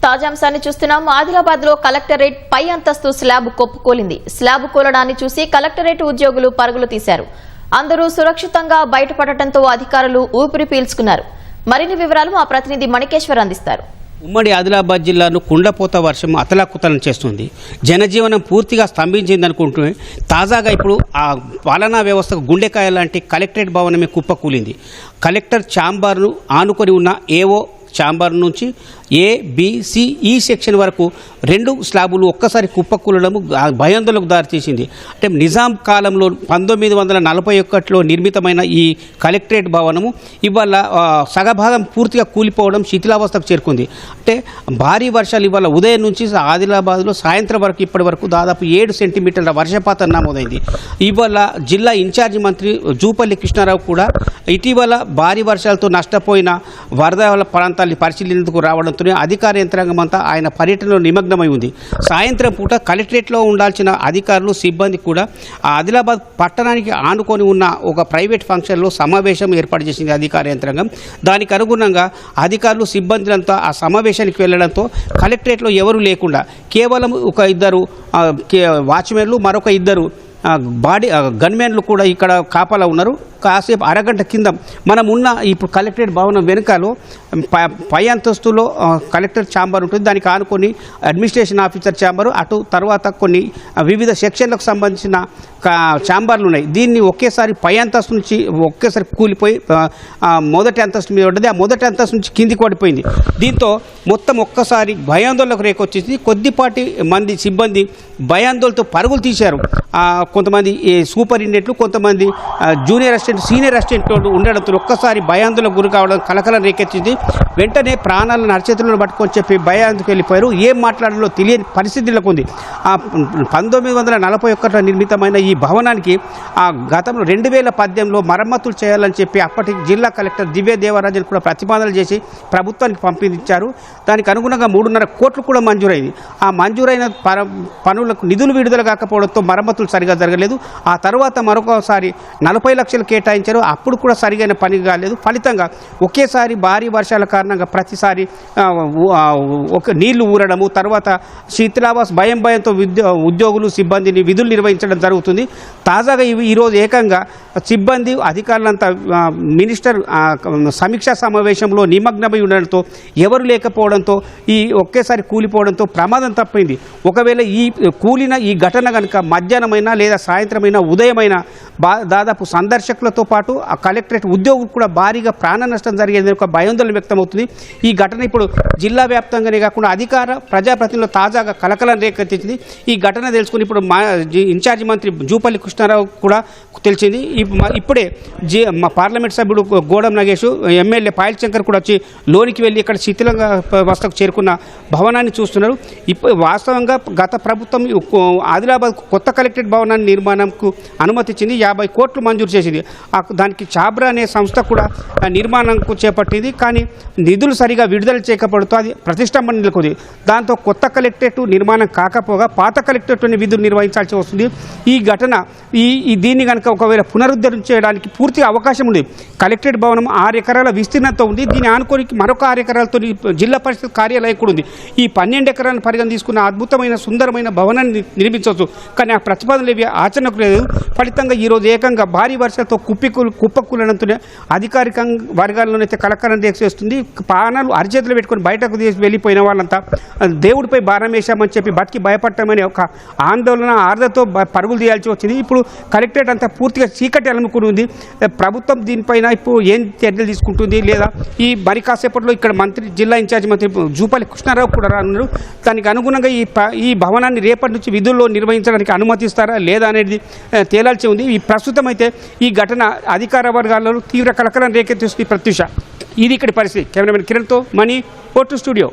తాజా అంశాన్ని చూస్తున్నాం. ఆదిలాబాద్ లో కలెక్టరేట్ పై అంతస్తు స్లాబ్ కొప్పుకోలింది. స్లాబ్ కూలడాన్ని చూసి కలెక్టరేట్ ఉద్యోగులు పరుగులు తీశారు. అందరూ సురక్షితంగా బయటపడటంతో అధికారులు ఊపిరి పీల్చుకున్నారు. మరిన్ని వివరాలు మా ప్రతినిధి మణికేశ్వర్ అందిస్తారు. ఉమ్మడి ఆదిలాబాద్ జిల్లాను కుండపోత వర్షం అతలాకుతలం చేస్తుంది. జనజీవనం పూర్తిగా స్తంభించిందనుకుంటూ తాజాగా ఇప్పుడు ఆ పాలనా వ్యవస్థకు గుండెకాయ లాంటి కలెక్టరేట్ భవనమే కుప్పకూలింది. కలెక్టర్ ఛాంబర్ను ఆనుకొని ఉన్న ఏఓ ఛాంబర్ నుంచి ఏ బి సి ఈ సెక్షన్ వరకు 2 స్లాబులు ఒక్కసారి కుప్పకూలడము భయాందోళనకు దారితీసింది. అంటే నిజాం కాలంలో 1941లో నిర్మితమైన ఈ కలెక్టరేట్ భవనము ఇవాళ సగభాగం పూర్తిగా కూలిపోవడం, శిథిలావస్థకు చేరుకుంది. అంటే భారీ వర్షాలు ఇవాళ ఉదయం నుంచి ఆదిలాబాద్లో సాయంత్రం వరకు ఇప్పటి వరకు దాదాపు 7 సెంటీమీటర్ల వర్షపాతం నమోదైంది. ఇవాళ జిల్లా ఇన్ఛార్జి మంత్రి జూపల్లి కృష్ణారావు కూడా ఇటీవల భారీ వర్షాలతో నష్టపోయిన వరద ప్రాంతాన్ని పరిశీలించేందుకు రావడంతో అధికార యంత్రాంగం అంతా ఆయన పర్యటనలో నిమగ్నమై ఉంది. సాయంత్రం పూట కలెక్టరేట్లో ఉండాల్సిన అధికారులు, సిబ్బంది కూడా ఆదిలాబాద్ పట్టణానికి ఆనుకొని ఉన్న ఒక ప్రైవేట్ ఫంక్షన్లో సమావేశం ఏర్పాటు చేసింది అధికార యంత్రాంగం. దానికి అనుగుణంగా అధికారులు, సిబ్బందులంతా ఆ సమావేశానికి వెళ్లడంతో కలెక్టరేట్లో ఎవరూ లేకుండా కేవలం ఒక 2 వాచ్మెన్లు, మరొక 2 గన్మెన్లు కూడా ఇక్కడ కాపలా ఉన్నారు. కాసేపు అరగంట కింద మనం ఉన్న ఇప్పుడు కలెక్టరేట్ భవనం వెనుకలో పై అంతస్తులో కలెక్టర్ ఛాంబర్ ఉంటుంది. దానికి ఆనుకొని అడ్మినిస్ట్రేషన్ ఆఫీసర్ ఛాంబరు, అటు తర్వాత కొన్ని వివిధ సెక్షన్లకు సంబంధించిన ఛాంబర్లు ఉన్నాయి. దీన్ని ఒకేసారి పై అంతస్తు నుంచి ఒకేసారి కూలిపోయి మొదటి అంతస్తు మీద ఉంటుంది. ఆ మొదటి అంతస్తు నుంచి కిందికి పడిపోయింది. దీంతో మొత్తం ఒక్కసారి భయాందోళనకు రేకొచ్చేసి కొద్దిపాటి మంది సిబ్బంది భయాందోళనతో పరుగులు తీశారు. కొంతమంది సూపరింటెండెంట్లు, కొంతమంది జూనియర్ అసిస్టెంట్, సీనియర్ అసిస్టెంట్ ఉండడంతో ఒక్కసారి భయాందోళనకు గురి కావడం, కలకలం రేకెత్తింది. వెంటనే ప్రాణాలను అరచేతులను పట్టుకొని చెప్పి భయాందోళనకు వెళ్ళిపోయారు. ఏం మాట్లాడాలో తెలియని పరిస్థితులకు ఉంది. 1941లో నిర్మితమైన ఈ భవనానికి గతంలో 2018లో మరమ్మతులు చేయాలని చెప్పి అప్పటి జిల్లా కలెక్టర్ దివ్య దేవరాజన్ కూడా ప్రతిపాదనలు చేసి ప్రభుత్వానికి పంపించారు. దానికి అనుగుణంగా 3.5 కోట్లు కూడా మంజూరైంది. ఆ మంజూరైన పనులకు నిధులు విడుదల కాకపోవడంతో మరమ్మతులు సరిగా జరగలేదు. ఆ తర్వాత మరొకసారి 40 లక్షలు కేటాయించారు. అప్పుడు కూడా సరిగైన పని కాలేదు. ఫలితంగా ఒకేసారి భారీ వర్షాల కారణంగా ప్రతిసారి నీళ్లు ఊరడము, తర్వాత శీతలావాస్ భయంతో ఉద్యోగులు, సిబ్బందిని విధులు నిర్వహించడం జరుగుతుంది. తాజాగా ఈరోజు ఏకంగా సిబ్బంది, అధికారులంతా మినిస్టర్ సమీక్షా సమావేశంలో నిమగ్నమై ఉండడంతో ఎవరు లేకపోవడంతో ఒకేసారి కూలిపోవడంతో ప్రమాదం తప్పింది. ఒకవేళ కూలిన ఈ ఘటన కనుక మధ్యాహ్నమైనా లేదా సాయంత్రమైనా, ఉదయమైనా దాదాపు సందర్శకులతో పాటు ఆ కలెక్టరేట్ ఉద్యోగులు కూడా భారీగా ప్రాణ నష్టం జరిగేది ఒక భయాందోళన వ్యక్తమవుతుంది. ఈ ఘటన ఇప్పుడు జిల్లా వ్యాప్తంగానే కాకుండా అధికార ప్రజాప్రతినిధులు తాజాగా కలకలం రేకెత్తించింది. ఈ ఘటన తెలుసుకుని ఇప్పుడు ఇన్ఛార్జి మంత్రి జూపల్లి కృష్ణారావు కూడా తెలిసింది. ఇప్పుడే మా పార్లమెంట్ సభ్యుడు గోడం నగేష్, ఎమ్మెల్యే పాయల్ శంకర్ కూడా వచ్చి లోనికి వెళ్ళి ఇక్కడ శిథిలంగా వస్తకు చేరుకున్న భవనాన్ని చూస్తున్నారు. వాస్తవంగా గత ప్రభుత్వం ఆదిలాబాద్ కొత్త కలెక్టరేట్ భవనాన్ని నిర్మాణంకు అనుమతి ఇచ్చింది. 50 కోట్లు మంజూరు చేసింది. దానికి చాబ్రా అనే సంస్థ కూడా నిర్మాణంకు చేపట్టింది. కానీ నిధులు సరిగా విడుదల చేయకపోవడంతో అది ప్రతిష్టంభన నెలకొంది. దాంతో కొత్త కలెక్టరేట్ నిర్మాణం కాకపోగా పాత కలెక్టరేట్లోని విధులు నిర్వహించాల్సి వస్తుంది. ఈ ఘటన దీన్ని కనుక ఒకవేళ పునరుద్ధరించడానికి పూర్తిగా అవకాశం ఉంది. కలెక్టరేట్ భవనం 6 ఎకరాల విస్తీర్ణంతో ఉంది. దీన్ని ఆనుకొని మరొక 6 ఎకరాలతో జిల్లా పరిషత్ కార్యాలయం కూడా ఉంది. ఈ 12 ఎకరాలను పరిగణ తీసుకున్న అద్భుతమైన, సుందరమైన భవనాన్ని నిర్మించవచ్చు. కానీ ఆ ప్రతిపాదనలు ఏవి ఆచరణకు లేదు. ఫలితంగా ఈరోజు ఏకంగా భారీ వర్షాలతో కుప్పకూలడంతోనే అధికారిక వర్గాల్లోనైతే కలకలం చేస్తుంది. ప్రాణాలు అరిచేతులు పెట్టుకొని బయటకు వెళ్ళిపోయిన వాళ్ళంతా దేవుడిపై భారం వేశామని చెప్పి బతికి భయపడటమని ఒక ఆందోళన, ఆర్దతో పరుగులు తీయాల్సి వచ్చింది. ఇప్పుడు కలెక్టరేట్ అంతా పూర్తిగా చీకటి అలుముకుని ఉంది. ప్రభుత్వం దీనిపైన ఇప్పుడు ఏం చర్యలు తీసుకుంటుంది, లేదా మరి కాసేపట్లో ఇక్కడ జిల్లా ఇన్ఛార్జి మంత్రి జూపల్లి కృష్ణారావు కూడా రానున్నారు. దానికి అనుగుణంగా ఈ భవనాన్ని రేపటి నుంచి విధుల్లో నిర్వహించడానికి అనుమతిస్తారా లేదా అనేది తేలాల్సి ఉంది. ప్రస్తుతం అయితే ఈ ఘటన అధికార వర్గాల్లో తీవ్ర కలకలం రేకెత్తిస్తుంది. ప్రత్యూష, ఇది ఇక్కడి పరిస్థితి. కెమెరామెన్ కిరణ్తో మణి, ఓటు స్టూడియో.